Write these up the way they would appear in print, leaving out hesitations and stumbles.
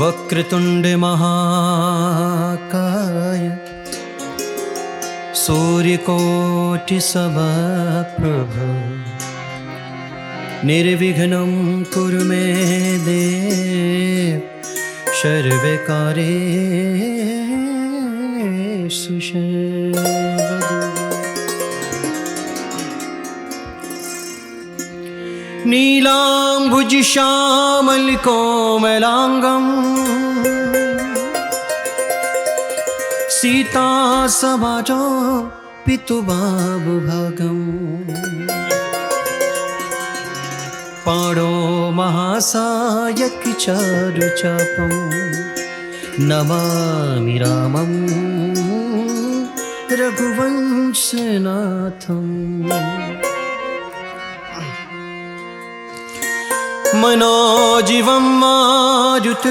वक्रतुंड महाकाय सूर्यकोटि समप्रभ निर्विघ्नं कुरु मे देव सर्वकार्येषु सर्वदा। नीलाम्बुजश्यामलकोमलाङ्गं सीता समाजो पितुबाबुभागम् पाणो महासायकचारुचापं नमामि रामं रघुवंशनाथम्। मनोजीवं मारुतिर्वेगं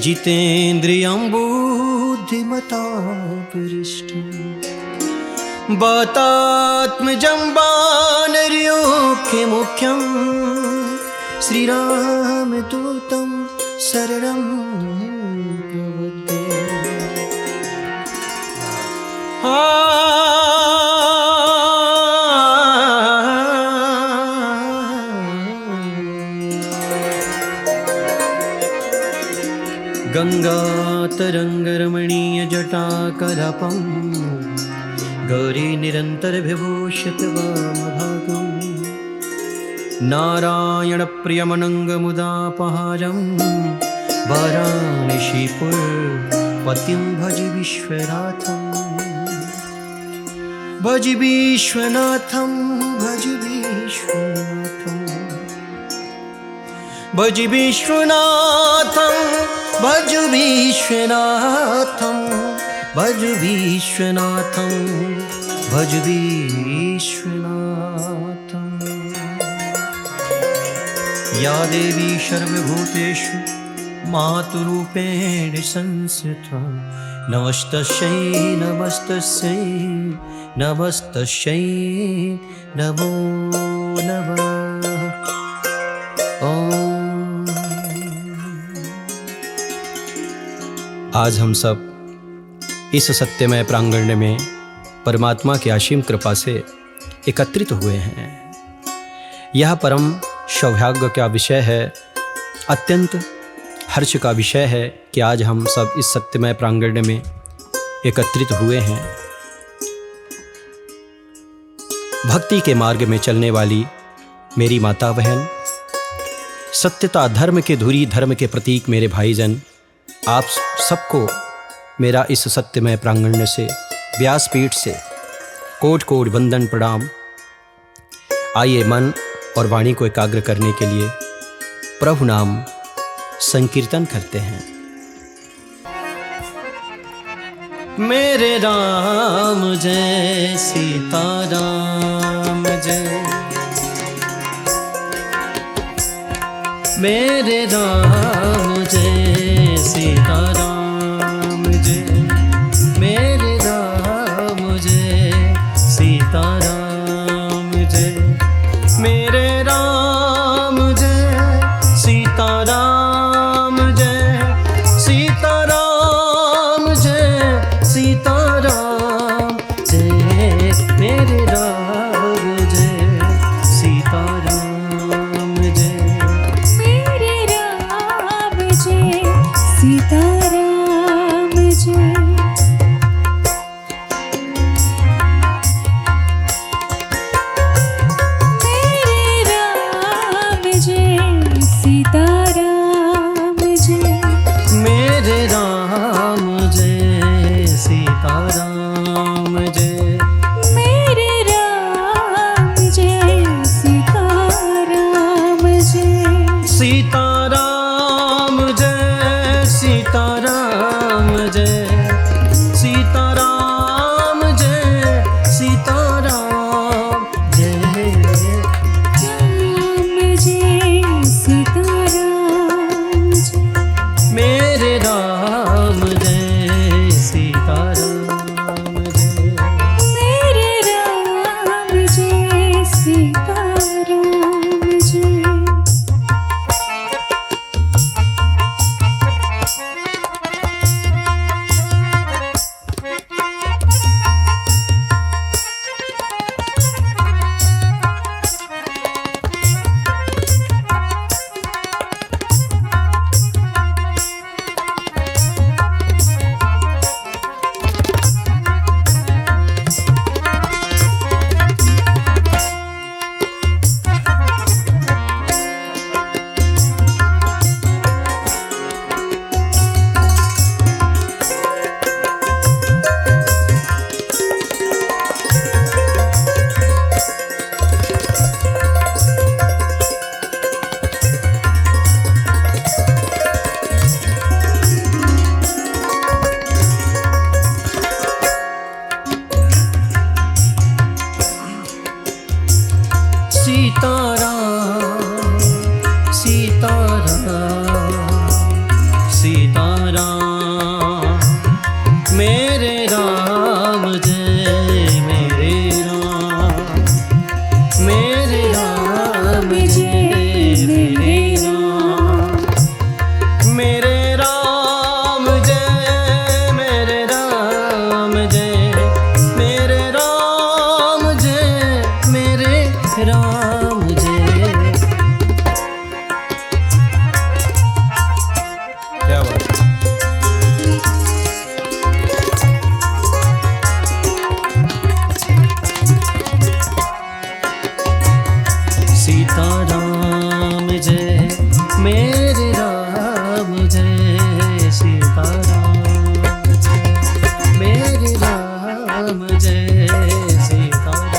जितेन्द्रियं बुद्धिमतापरिष्टं वातात्मजं वानरयोग्यमुख्यं श्रीरामदूतं शरणं प्रपद्ये। गंगातरंगरमणीयजटाकलापं गौरी निरन्तरविभूषितवामभागं नारायणप्रियमनङ्गमुदापहारं वाराणसीपुरपतिं भज विश्वनाथं भज विश्वनाथं भज विश्वनाथं भज विश्वनाथं भज विश्वनाथं भज विश्वनाथं भज विश्वनाथं। या देवी सर्वभूतेषु मातृरूपेण संस्थिता नमस्तस्यै नमस्तस्यै नमस्तस्यै नमो नमः। आज हम सब इस सत्यमय प्रांगण में परमात्मा की असीम कृपा से एकत्रित हुए हैं। यह परम सौभाग्य का विषय है, अत्यंत हर्ष का विषय है कि आज हम सब इस सत्यमय प्रांगण में एकत्रित हुए हैं। भक्ति के मार्ग में चलने वाली मेरी माता बहन, सत्यता धर्म के धुरी धर्म के प्रतीक मेरे भाईजन, आप सबको मेरा इस सत्यमय प्रांगण से व्यासपीठ से कोट कोट वंदन प्रणाम। आइए मन और वाणी को एकाग्र करने के लिए प्रभु नाम संकीर्तन करते हैं। मेरे राम जय सीता राम जय, मेरे राम जय सीता राम जय, मेरे राम जय सीता राम जय, मेरे राम जय सीता राम जय, सीता राम जय सीता राम जय, मेरे राम जय सीता राम जय, मेरे राम सीताराम सीताराम सीताराम मेरे राम जय मेरे राम मेरे राम जय मेरे राम मेरे राम जय मेरे राम जय मेरे राम जय मेरे राम जय। क्या बात है? सीताराम जय मेरे राम जय सीताराम जय मेरे राम जय सीताराम।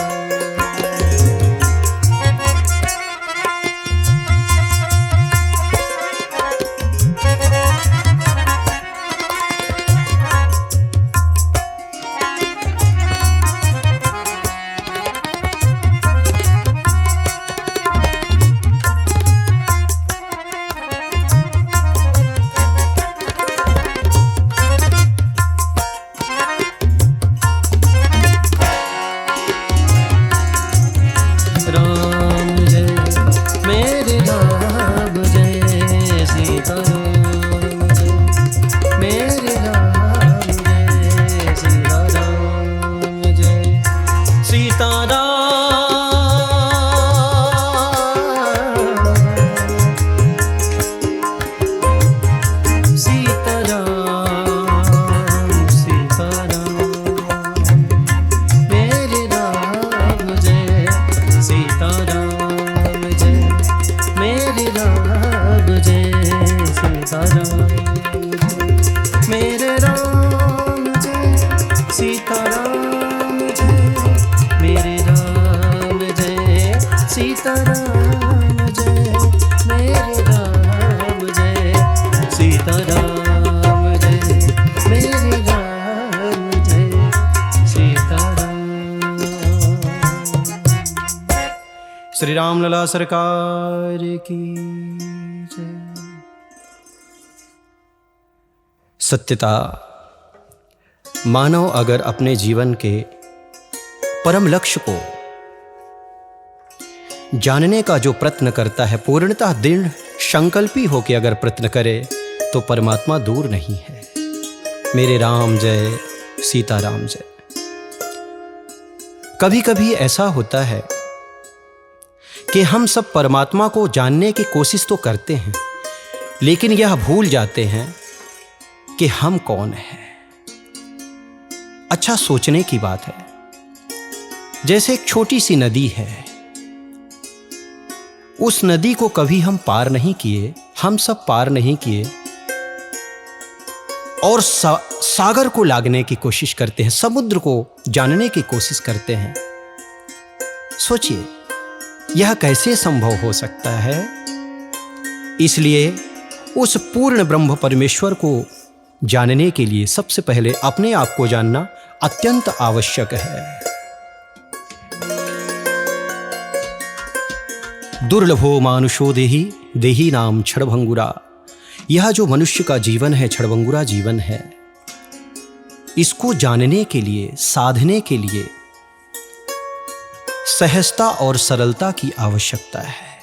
राम जय मेरे राम जय सीताराम जय मेरे राम जय सीताराम जय सीताराम सीताराम सीताराम मेरे राम जय सीताराम जय मेरे राम जय सीताराम मेरे राम जय सीताराम जय मेरे राम जय सीताराम जय मेरे राम जय सीताराम जय मेरे राम जय सीताराम। श्री राम लला सरकार की जय। सत्यता मानव अगर अपने जीवन के परम लक्ष्य को जानने का जो प्रयत्न करता है, पूर्णतः दृढ़ संकल्पी होकर अगर प्रयत्न करे तो परमात्मा दूर नहीं है। मेरे राम जय सीताराम जय। कभी कभी ऐसा होता है कि हम सब परमात्मा को जानने की कोशिश तो करते हैं, लेकिन यह भूल जाते हैं कि हम कौन हैं। अच्छा सोचने की बात है। जैसे एक छोटी सी नदी है, उस नदी को कभी हम पार नहीं किए, हम सब पार नहीं किए, और सागर को लागने की कोशिश करते हैं, समुद्र को जानने की कोशिश करते हैं। सोचिए यह कैसे संभव हो सकता है। इसलिए उस पूर्ण ब्रह्म परमेश्वर को जानने के लिए सबसे पहले अपने आप को जानना अत्यंत आवश्यक है। दुर्लभो मानुषो देही देही नाम क्षणभंगुरा। यह जो मनुष्य का जीवन है, क्षणभंगुरा जीवन है, इसको जानने के लिए, साधने के लिए सहजता और सरलता की आवश्यकता है।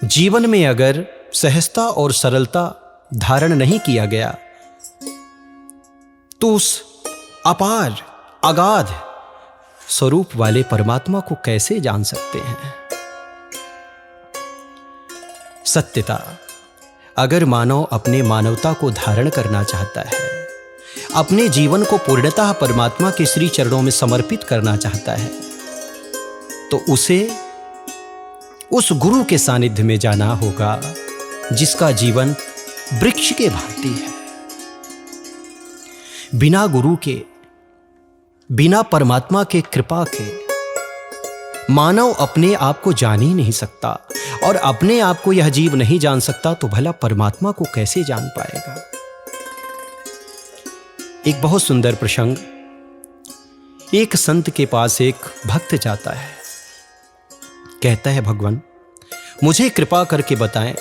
जीवन में अगर सहजता और सरलता धारण नहीं किया गया तो उस अपार अगाध स्वरूप वाले परमात्मा को कैसे जान सकते हैं। सत्यता अगर मानव अपने मानवता को धारण करना चाहता है, अपने जीवन को पूर्णतः परमात्मा के श्री चरणों में समर्पित करना चाहता है, तो उसे उस गुरु के सानिध्य में जाना होगा जिसका जीवन वृक्ष के भांति है। बिना गुरु के, बिना परमात्मा के कृपा के मानव अपने आप को जान ही नहीं सकता, और अपने आप को यह जीव नहीं जान सकता तो भला परमात्मा को कैसे जान पाएगा। एक बहुत सुंदर प्रसंग, एक संत के पास एक भक्त जाता है, कहता है, भगवान मुझे कृपा करके बताएं,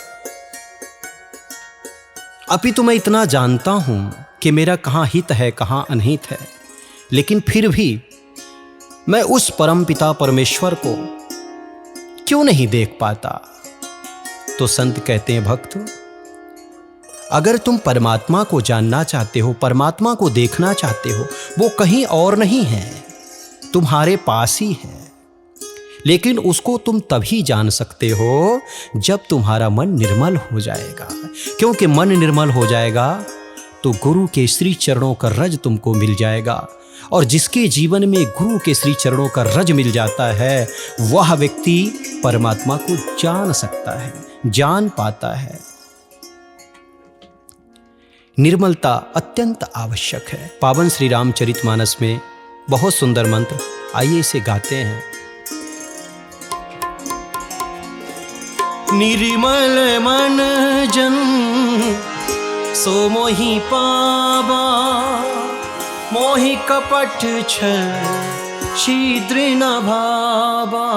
अभी तो मैं इतना जानता हूं कि मेरा कहां हित है कहां अनहित है, लेकिन फिर भी मैं उस परमपिता परमेश्वर को क्यों नहीं देख पाता। तो संत कहते हैं, भक्त अगर तुम परमात्मा को जानना चाहते हो, परमात्मा को देखना चाहते हो, वो कहीं और नहीं है, तुम्हारे पास ही है। लेकिन उसको तुम तभी जान सकते हो जब तुम्हारा मन निर्मल हो जाएगा, क्योंकि मन निर्मल हो जाएगा तो गुरु के श्री चरणों का रज तुमको मिल जाएगा। और जिसके जीवन में गुरु के श्री चरणों का रज मिल जाता है, वह व्यक्ति परमात्मा को जान सकता है, जान पाता है। निर्मलता अत्यंत आवश्यक है। पावन श्री रामचरितमानस में बहुत सुंदर मंत्र, आइए इसे गाते हैं। निर्मल मन जन सो मोहि पावा, मोहि कपट छल शीद्र न भावा।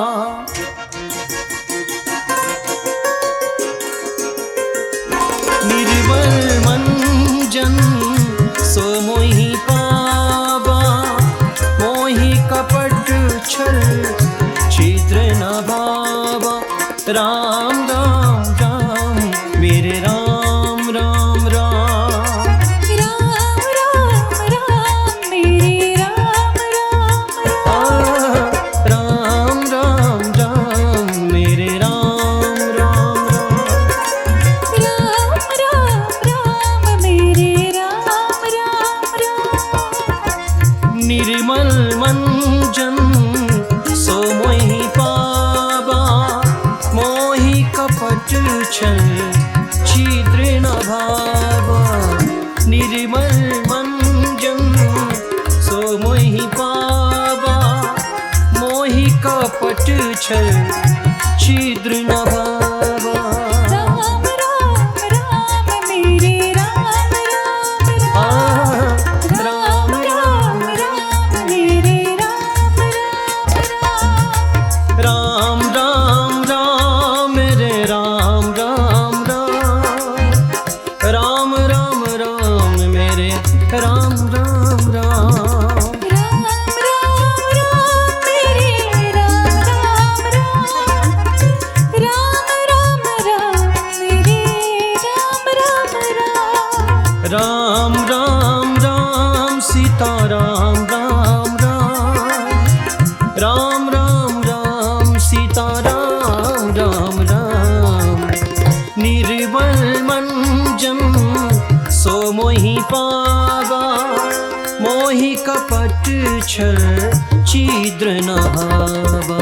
निर्मल मन जन सो मोहि पावा, मोहि कपट छल शीद्र न भावा। राम राम राम मेरे राम राम राम, राम राम राम मेरे राम राम राम राम राम मेरे राम राम राम राम राम मेरे राम राम राम। निर्मल मन जन सो मोहि पावा, मोहि कपट छल शीद्र न भावा। निर्मल मन जन सो मोहि पावा, मोहि कपट छल शीद्र न भावा। राम राम राम मेरे राम राम राम राम राम मेरे राम राम राम राम राम मेरे राम राम राम, राम राम राम मेरे राम राम राम। राम राम राम मेरे राम राम राम, राम राम राम मेरे राम राम राम। राम राम राम सीता राम राम राम, राम राम राम सीता राम राम राम। निर्मल मन जन सो मोहि पावा, मोहि कपट छल शीद्र न भावा।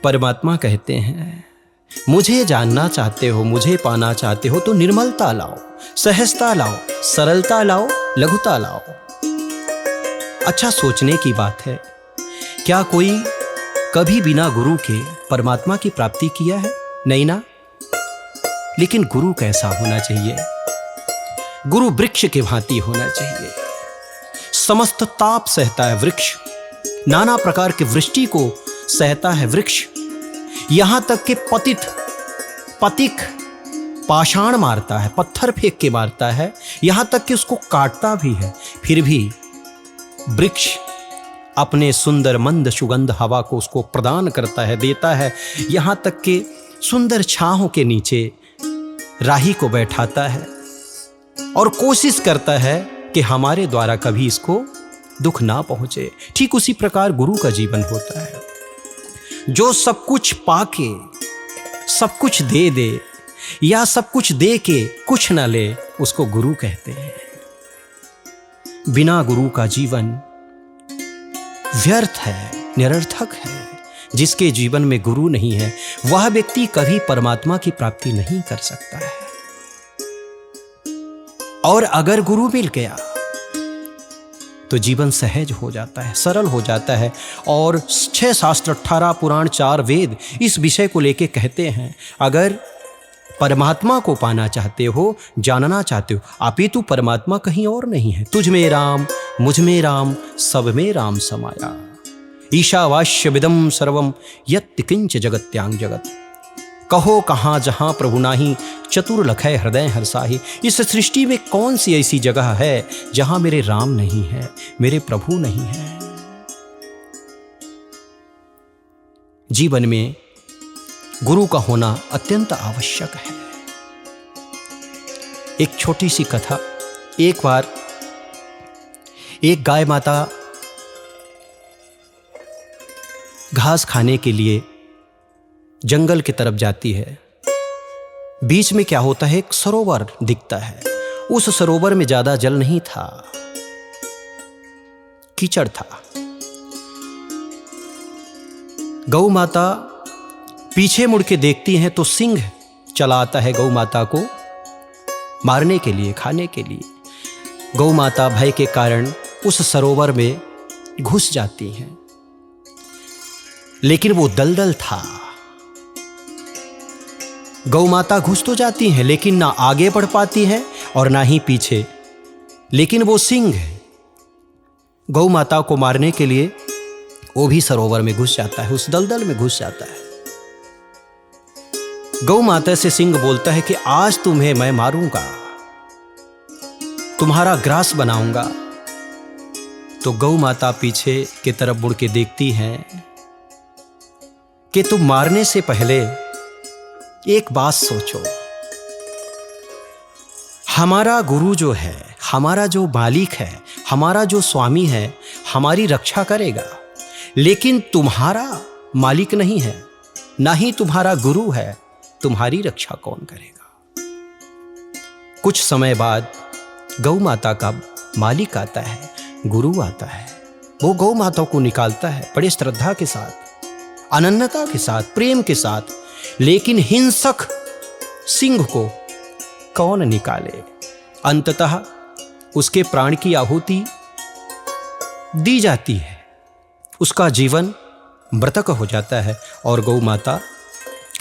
परमात्मा कहते हैं, मुझे जानना चाहते हो, मुझे पाना चाहते हो तो निर्मलता लाओ, सहजता लाओ, सरलता लाओ, लघुता लाओ। अच्छा सोचने की बात है, क्या कोई कभी बिना गुरु के परमात्मा की प्राप्ति किया है? नहीं ना। लेकिन गुरु कैसा होना चाहिए? गुरु वृक्ष के भांति होना चाहिए। समस्त ताप सहता है वृक्ष, नाना प्रकार के वृष्टि को सहता है वृक्ष। यहां तक कि पथिक पाषाण मारता है, पत्थर फेंक के मारता है, यहां तक कि उसको काटता भी है, फिर भी वृक्ष अपने सुंदर मंद सुगंध हवा को उसको प्रदान करता है, देता है। यहां तक कि सुंदर छाहों के नीचे राही को बैठाता है और कोशिश करता है कि हमारे द्वारा कभी इसको दुख ना पहुंचे। ठीक उसी प्रकार गुरु का जीवन होता है, जो सब कुछ पाके सब कुछ दे दे या सब कुछ दे के कुछ ना ले, उसको गुरु कहते हैं। बिना गुरु का जीवन व्यर्थ है, निरर्थक है। जिसके जीवन में गुरु नहीं है, वह व्यक्ति कभी परमात्मा की प्राप्ति नहीं कर सकता है। और अगर गुरु मिल गया तो जीवन सहज हो जाता है, सरल हो जाता है। और 6 शास्त्र, 18 पुराण, 4 वेद इस विषय को लेके कहते हैं, अगर परमात्मा को पाना चाहते हो, जानना चाहते हो, अपितु परमात्मा कहीं और नहीं है। तुझ में राम, मुझ में राम, सब में राम समाया। ईशावास्य विदम सर्वम यत् किंच जगत्यांग जगत। कहो कहाँ जहाँ प्रभु नाही, चतुर लखय हृदय हर्षाहि। इस सृष्टि में कौन सी ऐसी जगह है जहाँ मेरे राम नहीं है, मेरे प्रभु नहीं है। जीवन में गुरु का होना अत्यंत आवश्यक है। एक छोटी सी कथा। एक बार एक गाय माता घास खाने के लिए जंगल की तरफ जाती है। बीच में क्या होता है, एक सरोवर दिखता है। उस सरोवर में ज्यादा जल नहीं था, कीचड़ था। गौ माता पीछे मुड़ के देखती हैं तो सिंह चला आता है गौ माता को मारने के लिए, खाने के लिए। गौ माता भय के कारण उस सरोवर में घुस जाती हैं, लेकिन वो दलदल था। गौ माता घुस तो जाती हैं लेकिन ना आगे बढ़ पाती है और ना ही पीछे। लेकिन वो सिंह गौ माता को मारने के लिए वो भी सरोवर में घुस जाता है, उस दलदल में घुस जाता है। गौ माता से सिंह बोलता है कि आज तुम्हें मैं मारूंगा, तुम्हारा ग्रास बनाऊंगा। तो गौ माता पीछे की तरफ मुड़ के देखती हैं कि तुम मारने से पहले एक बात सोचो, हमारा गुरु जो है, हमारा जो मालिक है, हमारा जो स्वामी है, हमारी रक्षा करेगा, लेकिन तुम्हारा मालिक नहीं है, ना ही तुम्हारा गुरु है, तुम्हारी रक्षा कौन करेगा। कुछ समय बाद गौ माता का मालिक आता है, गुरु आता है। वो गौ माता को निकालता है बड़े श्रद्धा के साथ, अनन्यता के साथ, प्रेम के साथ। लेकिन हिंसक सिंह को कौन निकाले। अंततः उसके प्राण की आहुति दी जाती है, उसका जीवन मृतक हो जाता है और गौ माता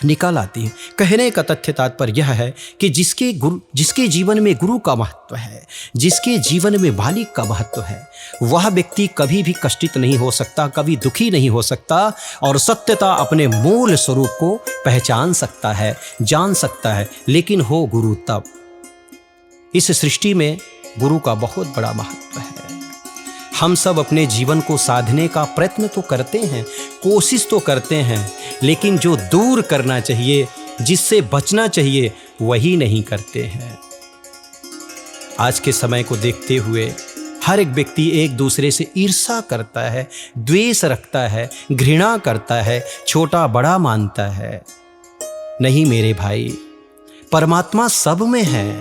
निकाल आती है। कहने का तथ्य तात्पर्य यह है कि जिसके जीवन में गुरु का महत्व है, जिसके जीवन में मालिक का महत्व है, वह व्यक्ति कभी भी कष्टित नहीं हो सकता, कभी दुखी नहीं हो सकता और सत्यता अपने मूल स्वरूप को पहचान सकता है, जान सकता है। लेकिन हो गुरु तब। इस सृष्टि में गुरु का बहुत बड़ा महत्व है। हम सब अपने जीवन को साधने का प्रयत्न तो करते हैं, कोशिश तो करते हैं, लेकिन जो दूर करना चाहिए, जिससे बचना चाहिए, वही नहीं करते हैं। आज के समय को देखते हुए हर एक व्यक्ति एक दूसरे से ईर्ष्या करता है, द्वेष रखता है, घृणा करता है, छोटा बड़ा मानता है। नहीं मेरे भाई, परमात्मा सब में है,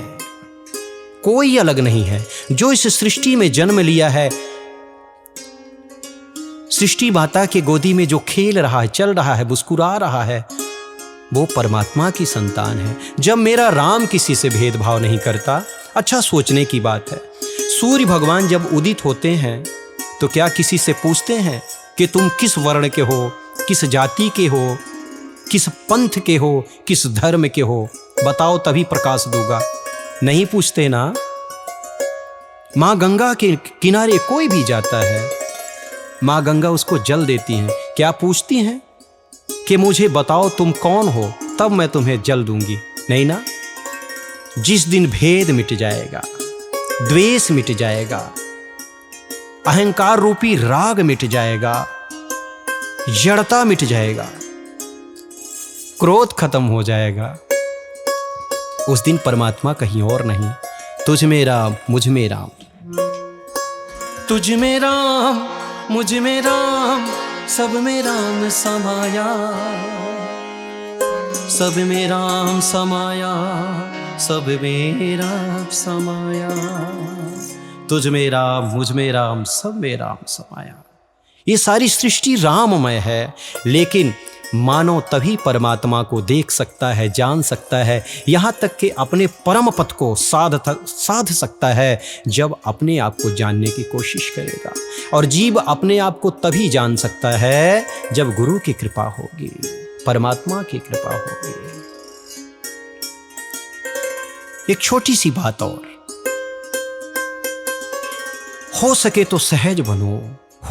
कोई अलग नहीं है। जो इस सृष्टि में जन्म लिया है, सृष्टि माता के गोदी में जो खेल रहा है, चल रहा है, मुस्कुरा रहा है, वो परमात्मा की संतान है। जब मेरा राम किसी से भेदभाव नहीं करता, अच्छा सोचने की बात है। सूर्य भगवान जब उदित होते हैं तो क्या किसी से पूछते हैं कि तुम किस वर्ण के हो, किस जाति के हो, किस पंथ के हो, किस धर्म के हो, बताओ तभी प्रकाश दूंगा। नहीं पूछते ना। माँ गंगा के किनारे कोई भी जाता है, माँ गंगा उसको जल देती हैं। क्या पूछती हैं कि मुझे बताओ तुम कौन हो, तब मैं तुम्हें जल दूंगी? नहीं ना। जिस दिन भेद मिट जाएगा, द्वेष मिट जाएगा, अहंकार रूपी राग मिट जाएगा, जड़ता मिट जाएगा, क्रोध खत्म हो जाएगा, उस दिन परमात्मा कहीं और नहीं। तुझ में राम, मुझ में राम। तुझ में राम, मुझ में राम, सब में राम समाया, सब में राम समाया, सब में राम समाया। तुझ में राम, मुझ में राम, सब में राम समाया। ये सारी सृष्टि राममय है, लेकिन मानव तभी परमात्मा को देख सकता है, जान सकता है, यहाँ तक कि अपने परम पद को साध सकता है जब अपने आप को जानने की कोशिश करेगा। और जीव अपने आप को तभी जान सकता है जब गुरु की कृपा होगी, परमात्मा की कृपा होगी। एक छोटी सी बात और, हो सके तो सहज बनो,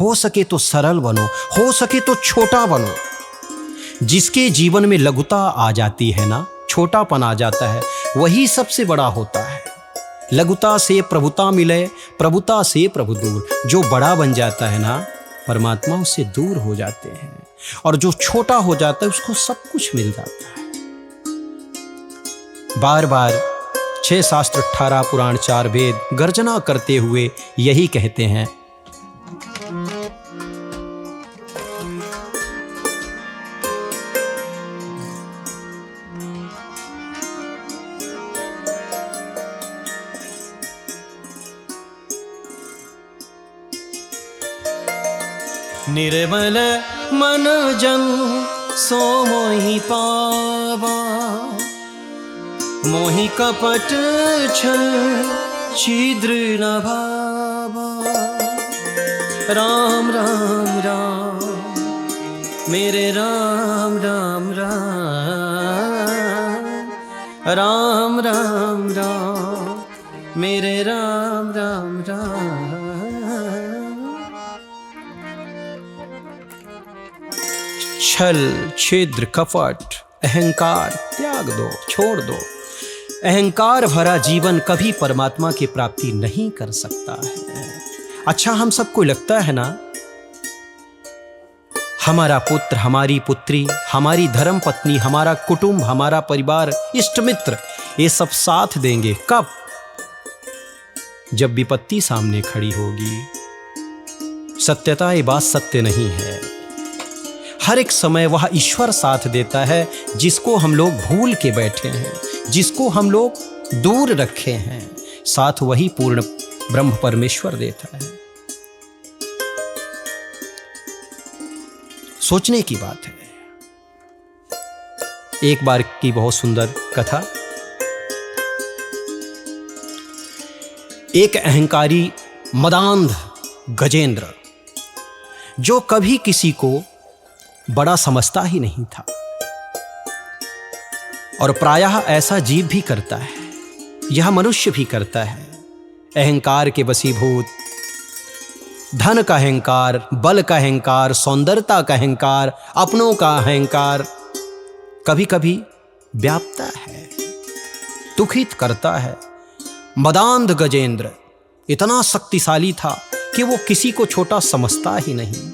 हो सके तो सरल बनो, हो सके तो छोटा बनो। जिसके जीवन में लघुता आ जाती है ना, छोटापन आ जाता है, वही सबसे बड़ा होता है। लघुता से प्रभुता मिले, प्रभुता से प्रभु दूर। जो बड़ा बन जाता है ना, परमात्मा उससे दूर हो जाते हैं, और जो छोटा हो जाता है उसको सब कुछ मिल जाता है। बार बार 6 शास्त्र 18 पुराण 4 वेद गर्जना करते हुए यही कहते हैं, निर्मल मन जन सो मोहि पावा, मोहि कपट छल छिद्र न भावा। राम राम राम मेरे राम राम राम, राम राम राम मेरे राम राम राम। छल छिद्र कपट अहंकार त्याग दो, छोड़ दो। अहंकार भरा जीवन कभी परमात्मा की प्राप्ति नहीं कर सकता है। अच्छा, हम सबको लगता है ना, हमारा पुत्र, हमारी पुत्री, हमारी धर्म पत्नी, हमारा कुटुंब, हमारा परिवार, इष्ट मित्र, ये सब साथ देंगे। कब? जब विपत्ति सामने खड़ी होगी। सत्यता ये बात सत्य नहीं है। हर एक समय वह ईश्वर साथ देता है जिसको हम लोग भूल के बैठे हैं, जिसको हम लोग दूर रखे हैं, साथ वही पूर्ण ब्रह्म परमेश्वर देता है। सोचने की बात है। एक बार की बहुत सुंदर कथा। एक अहंकारी मदांध गजेंद्र, जो कभी किसी को बड़ा समझता ही नहीं था, और प्रायः ऐसा जीव भी करता है, यह मनुष्य भी करता है। अहंकार के वशीभूत, धन का अहंकार, बल का अहंकार, सौंदर्यता का अहंकार, अपनों का अहंकार कभी कभी व्यापता है, दुखित करता है। मदांध गजेंद्र इतना शक्तिशाली था कि वो किसी को छोटा समझता ही नहीं।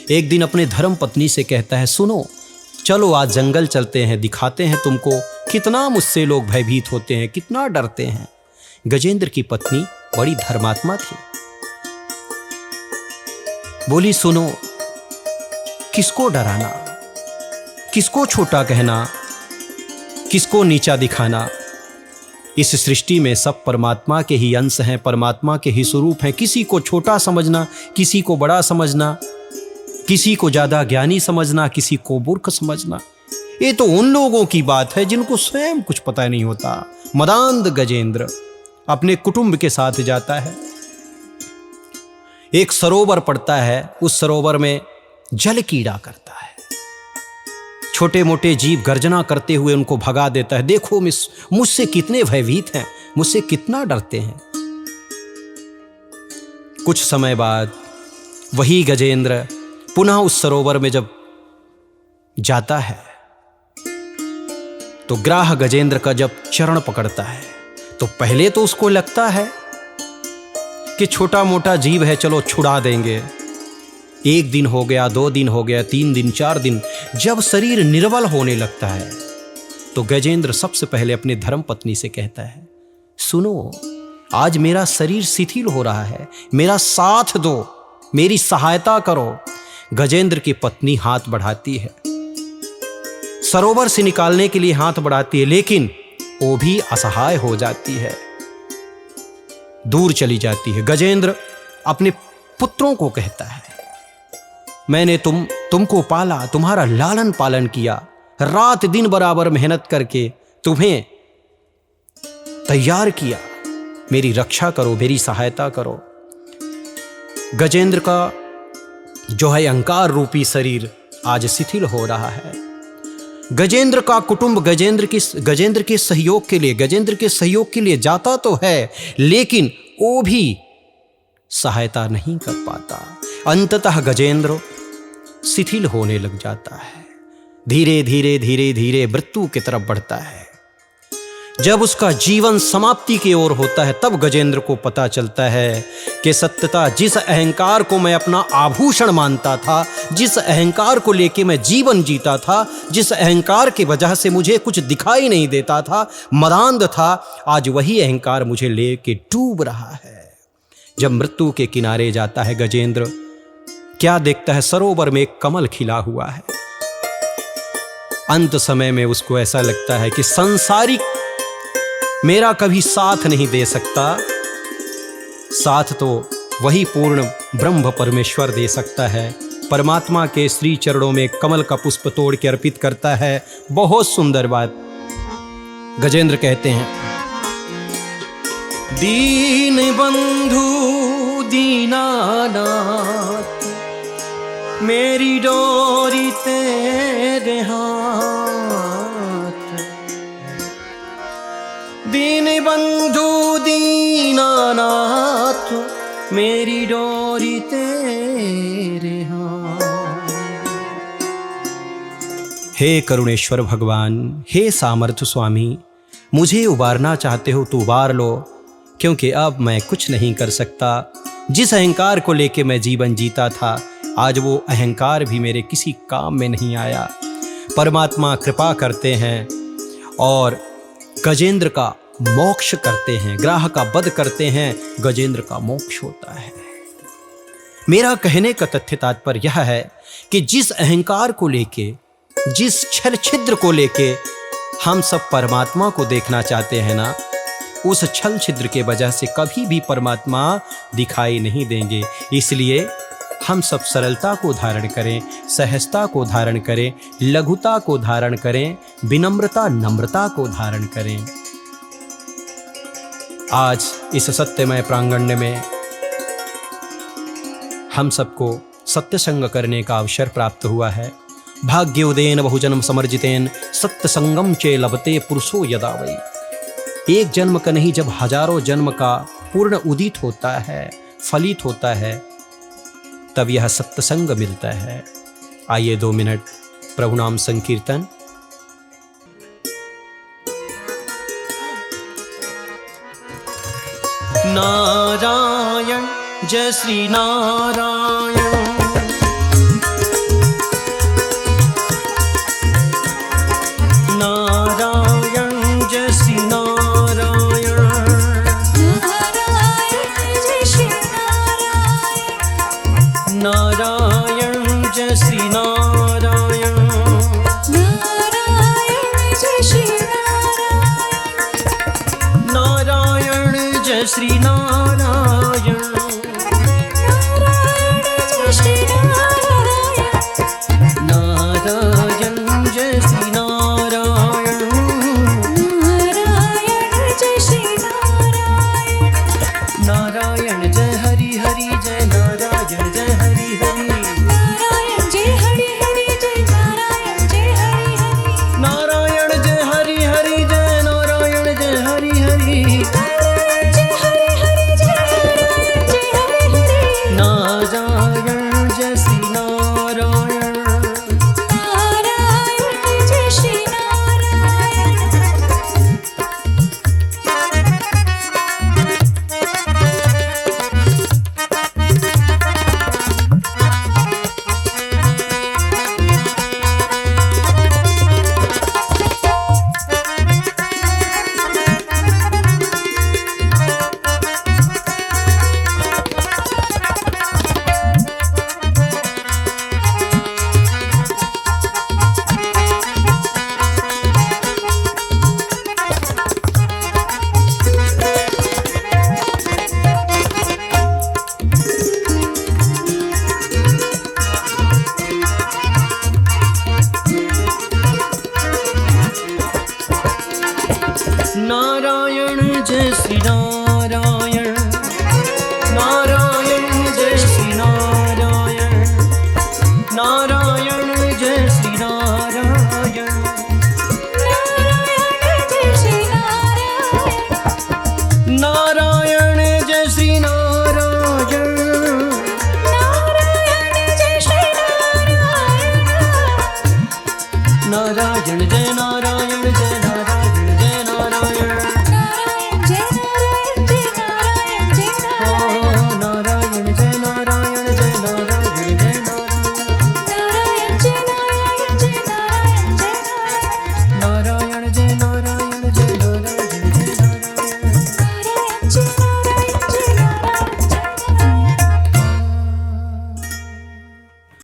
एक दिन अपने धर्म पत्नी से कहता है, सुनो, चलो आज जंगल चलते हैं, दिखाते हैं तुमको कितना मुझसे लोग भयभीत होते हैं, कितना डरते हैं। गजेंद्र की पत्नी बड़ी धर्मात्मा थी, बोली, सुनो, किसको डराना, किसको छोटा कहना, किसको नीचा दिखाना। इस सृष्टि में सब परमात्मा के ही अंश हैं, परमात्मा के ही स्वरूप हैं। किसी को छोटा समझना, किसी को बड़ा समझना, किसी को ज्यादा ज्ञानी समझना, किसी को मूर्ख समझना, ये तो उन लोगों की बात है जिनको स्वयं कुछ पता नहीं होता। मदांध गजेंद्र अपने कुटुंब के साथ जाता है। एक सरोवर पड़ता है, उस सरोवर में जल कीड़ा करता है। छोटे मोटे जीव गर्जना करते हुए उनको भगा देता है। देखो मुझसे कितने भयभीत हैं, मुझसे कितना डरते हैं। कुछ समय बाद वही गजेंद्र पुनः उस सरोवर में जब जाता है तो ग्राह गजेंद्र का जब चरण पकड़ता है तो पहले तो उसको लगता है कि छोटा मोटा जीव है, चलो छुड़ा देंगे। 1 दिन हो गया, 2 दिन हो गया, 3 दिन, 4 दिन, जब शरीर निर्बल होने लगता है तो गजेंद्र सबसे पहले अपने धर्म पत्नी से कहता है, सुनो, आज मेरा शरीर शिथिल हो रहा है, मेरा साथ दो, मेरी सहायता करो। गजेंद्र की पत्नी हाथ बढ़ाती है, सरोवर से निकालने के लिए हाथ बढ़ाती है, लेकिन वो भी असहाय हो जाती है, दूर चली जाती है। गजेंद्र अपने पुत्रों को कहता है, मैंने तुमको पाला, तुम्हारा लालन पालन किया, रात दिन बराबर मेहनत करके तुम्हें तैयार किया, मेरी रक्षा करो, मेरी सहायता करो। गजेंद्र का जो है अहंकार रूपी शरीर आज शिथिल हो रहा है। गजेंद्र का कुटुंब गजेंद्र के सहयोग के लिए जाता तो है, लेकिन वो भी सहायता नहीं कर पाता। अंततः गजेंद्र शिथिल होने लग जाता है, धीरे धीरे मृत्यु की तरफ बढ़ता है। जब उसका जीवन समाप्ति की ओर होता है, तब गजेंद्र को पता चलता है कि सत्यता जिस अहंकार को मैं अपना आभूषण मानता था, जिस अहंकार को लेके मैं जीवन जीता था, जिस अहंकार की वजह से मुझे कुछ दिखाई नहीं देता था, मदांध था, आज वही अहंकार मुझे लेके डूब रहा है। जब मृत्यु के किनारे जाता है गजेंद्र, क्या देखता है? सरोवर में एक कमल खिला हुआ है। अंत समय में उसको ऐसा लगता है कि संसारिक मेरा कभी साथ नहीं दे सकता, साथ तो वही पूर्ण ब्रह्म परमेश्वर दे सकता है। परमात्मा के श्री चरणों में कमल का पुष्प तोड़ के अर्पित करता है। बहुत सुंदर बात। गजेंद्र कहते हैं, दीन बंधु दीनानाथ मेरी डोरी तेरे हाथ, दीन बंधु दीनानाथ मेरी डोरी तेरे हाथ। हे करुणेश्वर भगवान, हे सामर्थ्य स्वामी, मुझे उबारना चाहते हो तो उबार लो, क्योंकि अब मैं कुछ नहीं कर सकता। जिस अहंकार को लेके मैं जीवन जीता था, आज वो अहंकार भी मेरे किसी काम में नहीं आया। परमात्मा कृपा करते हैं और गजेंद्र का मोक्ष करते हैं, ग्राह का वध करते हैं, गजेंद्र का मोक्ष होता है। मेरा कहने का तथ्य तात्पर्य यह है कि जिस अहंकार को लेके, जिस छल छिद्र को लेके हम सब परमात्मा को देखना चाहते हैं ना, उस छल छिद्र के वजह से कभी भी परमात्मा दिखाई नहीं देंगे। इसलिए हम सब सरलता को धारण करें, सहजता को धारण करें, लघुता को धारण करें, विनम्रता नम्रता को धारण करें। आज इस सत्यमय प्रांगण में हम सबको सत्संग करने का अवसर प्राप्त हुआ है। भाग्योदेन बहुजन्म समर्जितेन सत्संगम चे लभते पुरुषो यदा वै। एक जन्म का नहीं, जब हजारों जन्म का पूर्ण उदित होता है, फलित होता है, तब यह सत्संग मिलता है। आइए 2 मिनट प्रभु नाम संकीर्तन। नारायण जय श्री नारायण, नारायण जय श्री नारायण, नारायण जय श्री नारायण, नारायण जय श्री नारायण, नारायण जय श्री नारायण, नारायण जय श्री नारायण, नारायण जय श्री नारायण, नारायण जय श्री नारायण, नारायण जय श्री नारायण, नारायण जय हरि हरि जय नारायण जय हरि हरि, नारायण जय हरि हरि जय नारायण जय हरि हरि, नारायण जय हरि हरि जय नारायण जय हरि हरि, नारायण जय हरि हरि जय नारायण जय हरि हरि, नारायण